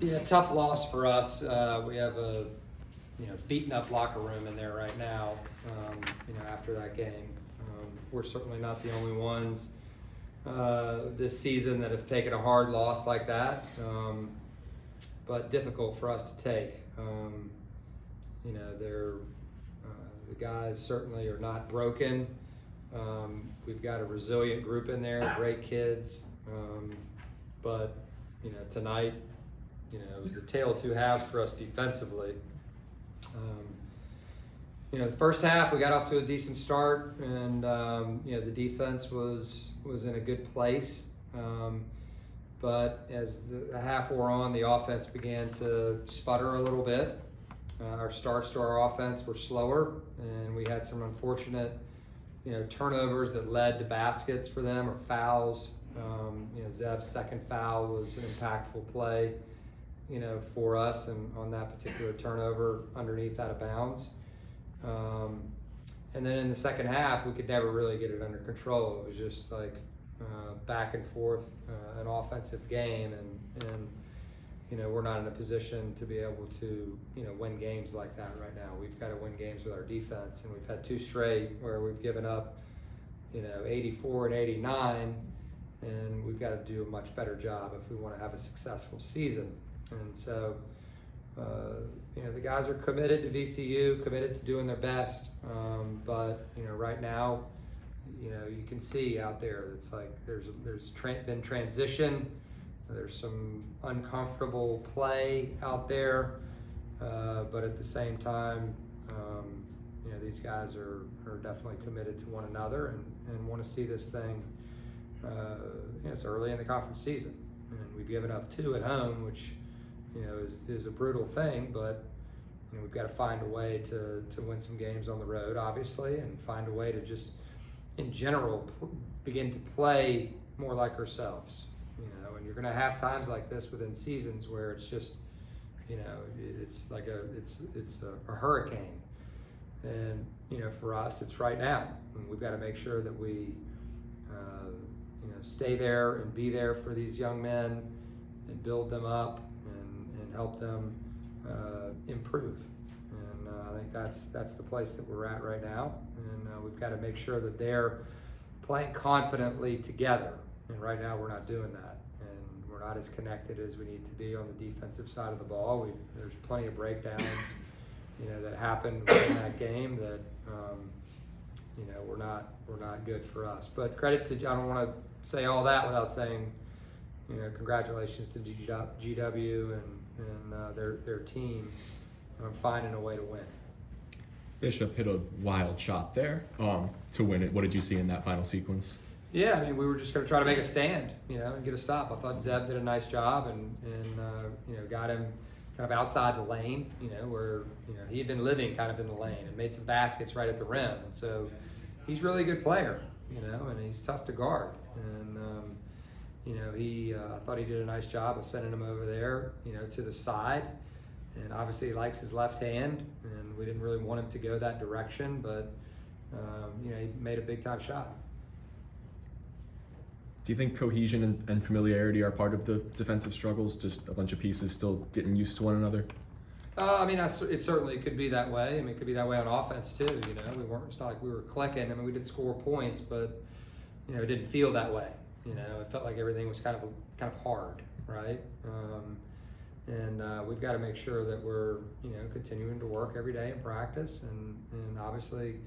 Yeah, tough loss for us. We have a beaten up locker room in there right now. After that game, we're certainly not the only ones this season that have taken a hard loss like that. But difficult for us to take. The guys certainly are not broken. We've got a resilient group in there, great kids. But tonight, it was a tale of two halves for us defensively. The first half we got off to a decent start, and the defense was in a good place. But as the half wore on, the offense began to sputter a little bit. Our starts to our offense were slower, and we had some unfortunate, turnovers that led to baskets for them or fouls. Zeb's second foul was an impactful play, for us, and on that particular turnover underneath out of bounds. And then in the second half, we could never really get it under control. It was just like back and forth, an offensive game, and we're not in a position to be able to win games like that right now. We've got to win games with our defense, and we've had two straight where we've given up 84 and 89, and we've got to do a much better job if we want to have a successful season. And so the guys are committed to VCU, committed to doing their best, but right now you can see out there it's like there's been transition. There's some uncomfortable play out there, but at the same time, these guys are definitely committed to one another and want to see this thing. It's early in the conference season, and we've given up 2 at home, which is a brutal thing, but we've got to find a way to win some games on the road, obviously, and find a way to just, in general, begin to play more like ourselves. And you're going to have times like this within seasons where it's just, it's like it's a hurricane. And for us, it's right now, and we've got to make sure that we, stay there and be there for these young men and build them up and help them improve. And I think that's the place that we're at right now. And we've got to make sure that they're playing confidently together. And right now we're not doing that. And we're not as connected as we need to be on the defensive side of the ball. There's plenty of breakdowns, that happened in that game that, were not good for us. But credit to, I don't want to say all that without saying, congratulations to GW and their team on finding a way to win. Bishop hit a wild shot there to win it. What did you see in that final sequence? Yeah, we were just going to try to make a stand, and get a stop. I thought Zeb did a nice job and got him kind of outside the lane, where, he had been living kind of in the lane and made some baskets right at the rim. And so he's a really good player, and he's tough to guard. And, I thought he did a nice job of sending him over there, to the side. And obviously he likes his left hand, and we didn't really want him to go that direction, but, he made a big time shot. Do you think cohesion and familiarity are part of the defensive struggles, just a bunch of pieces still getting used to one another? It certainly could be that way. It could be that way on offense too. It's not like we were clicking. We did score points, but it didn't feel that way. It felt like everything was kind of hard, right? And we've got to make sure that we're continuing to work every day in practice, and obviously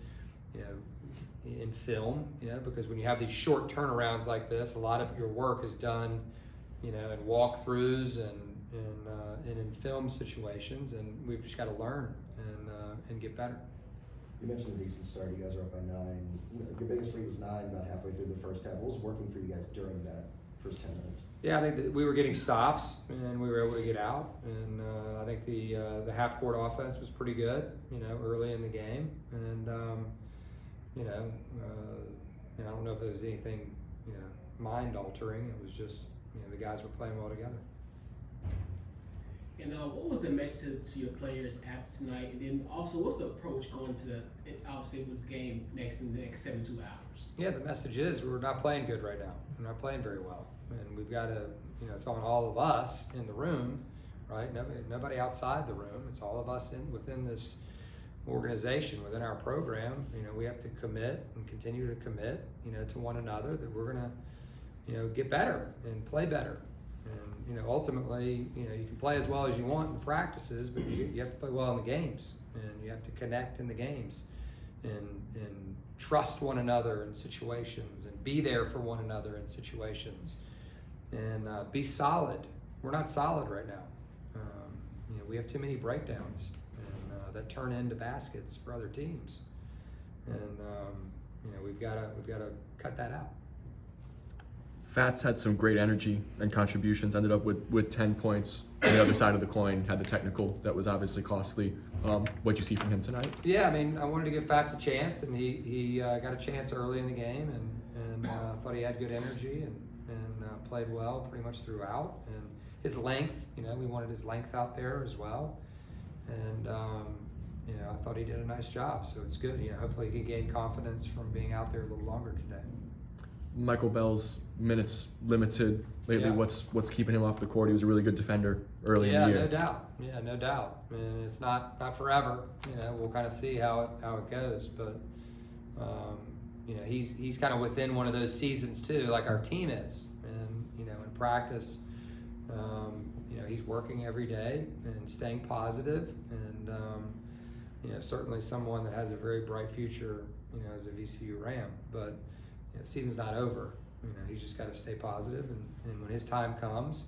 in film, because when you have these short turnarounds like this, a lot of your work is done, in walkthroughs and in film situations, and we've just got to learn and get better. You mentioned a decent start. You guys are up by 9. Your biggest lead was 9 about halfway through the first half. What was working for you guys during that first 10 minutes? Yeah, I think that we were getting stops and we were able to get out, and I think the half-court offense was pretty good, early in the game, and I don't know if there was anything, mind-altering. It was just, the guys were playing well together. And what was the message to your players after tonight? And then also, what's the approach going to obviously with this game in the next 72 hours? Yeah, the message is we're not playing good right now. We're not playing very well. And we've got to, it's on all of us in the room. right? Nobody outside the room. It's all of us within this organization, within our program. You know, we have to commit and continue to commit, you know, to one another that we're gonna, you know, get better and play better. And, you know, ultimately, you know, you can play as well as you want in the practices, but you have to play well in the games, and you have to connect in the games, and trust one another in situations, and be there for one another in situations, and be solid. We're not solid right now. You know, we have too many breakdowns, and that turn into baskets for other teams, and you know, we've got to cut that out. Fats had some great energy and contributions, ended up with 10 points. On the other side of the coin, had the technical that was obviously costly. What'd you see from him tonight? Yeah, I mean, I wanted to give Fats a chance, and he got a chance early in the game, and thought he had good energy and played well pretty much throughout. And his length, you know, we wanted his length out there as well. And you know, I thought he did a nice job, so it's good. You know, hopefully he can gain confidence from being out there a little longer today. Michael Bell's minutes limited lately. Yeah. What's keeping him off the court? He was a really good defender early in the year. Yeah, no doubt. Yeah, no doubt. And it's not forever. You know, we'll kind of see how it goes. But you know, he's kind of within one of those seasons too, like our team is. And you know, in practice, you know, he's working every day and staying positive, and you know, certainly someone that has a very bright future, you know, as a VCU Ram. But you know, season's not over. You know, he's just got to stay positive, and when his time comes,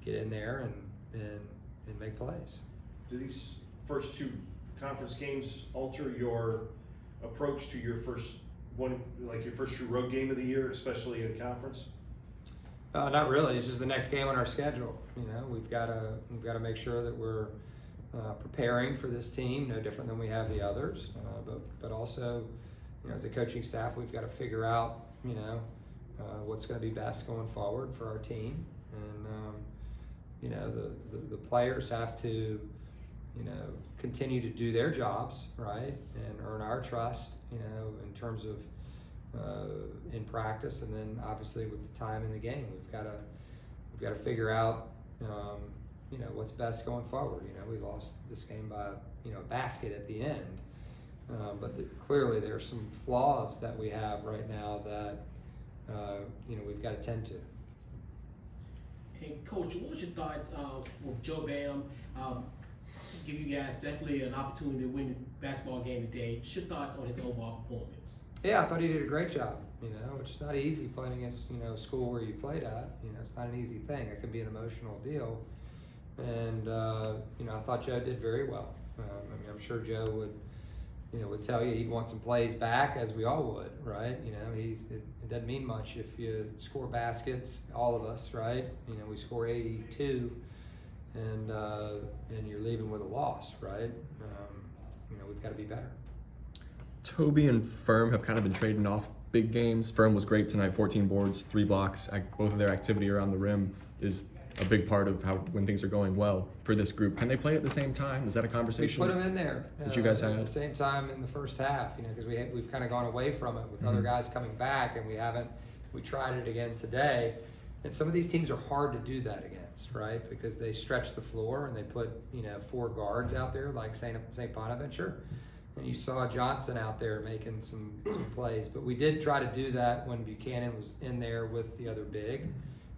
get in there and make plays. Do these first two conference games alter your approach to your first one, like your first true road game of the year, especially in conference? Not really. It's just the next game on our schedule. You know, we've got to make sure that we're preparing for this team, no different than we have the others. But also, you know, as a coaching staff, we've got to figure out, you know, what's going to be best going forward for our team. And you know, the players have to, you know, continue to do their jobs, right, and earn our trust, you know, in terms of in practice, and then obviously with the time in the game, we've got to figure out, you know, what's best going forward. You know, we lost this game by, you know, a basket at the end, but clearly there's some flaws that we have right now that you know, we've got to tend to. And Coach, what was your thoughts with Joe Bam? Give you guys definitely an opportunity to win the basketball game today. Just your thoughts on his overall performance? Yeah, I thought he did a great job. You know, which is not easy playing against, you know, a school where you played at. You know, it's not an easy thing. It can be an emotional deal. And you know, I thought Joe did very well. I mean, I'm sure Joe would tell you he'd want some plays back, as we all would, right? You know, it doesn't mean much if you score baskets, all of us, right? You know, we score 82, and you're leaving with a loss, right? You know, we've got to be better. Toby and Firm have kind of been trading off big games. Firm was great tonight, 14 boards, 3 blocks. Both of their activity around the rim is a big part of how, when things are going well for this group. Can they play at the same time? Is that a conversation? We put them in there that you guys at had the same time in the first half, you know, because we've kind of gone away from it with other guys coming back, and we tried it again today. And some of these teams are hard to do that against, right? Because they stretch the floor and they put, you know, 4 guards out there like St. Bonaventure. And you saw Johnson out there making some plays. But we did try to do that when Buchanan was in there with the other big,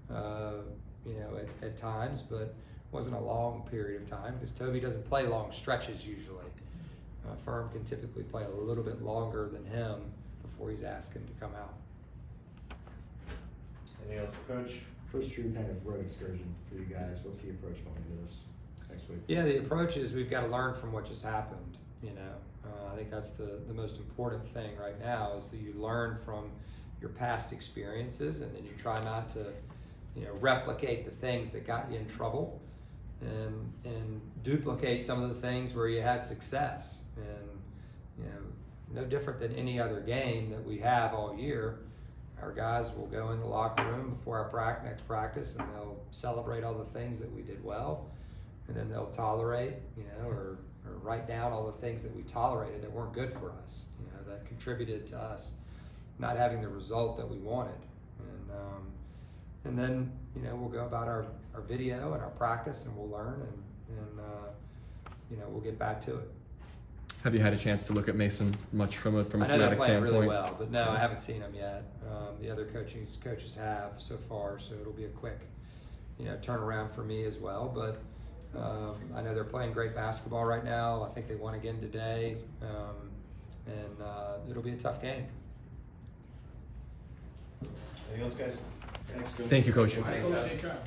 you know, at times, but it wasn't a long period of time because Toby doesn't play long stretches usually. Firm can typically play a little bit longer than him before he's asked him to come out. Anything else, Coach? First true kind of road excursion for you guys. What's the approach going into this next week? Yeah, the approach is we've got to learn from what just happened. You know, I think that's the most important thing right now is that you learn from your past experiences, and then you try not to, you know, replicate the things that got you in trouble, and duplicate some of the things where you had success. And you know, no different than any other game that we have all year. Our guys will go in the locker room before our next practice, and they'll celebrate all the things that we did well, and then they'll tolerate, you know, or write down all the things that we tolerated that weren't good for us, you know, that contributed to us not having the result that we wanted. And and then, you know, we'll go about our video and our practice, and we'll learn, and you know, we'll get back to it. Have you had a chance to look at Mason much from a I know they're schematic playing standpoint? really well, but no, I haven't seen them yet. The other coaches have so far, so it'll be a quick, you know, turnaround for me as well. But I know they're playing great basketball right now. I think they won again today, and it'll be a tough game. Anything else, guys? Thanks, Jim. Thank you, Coach. Coach, safe travels.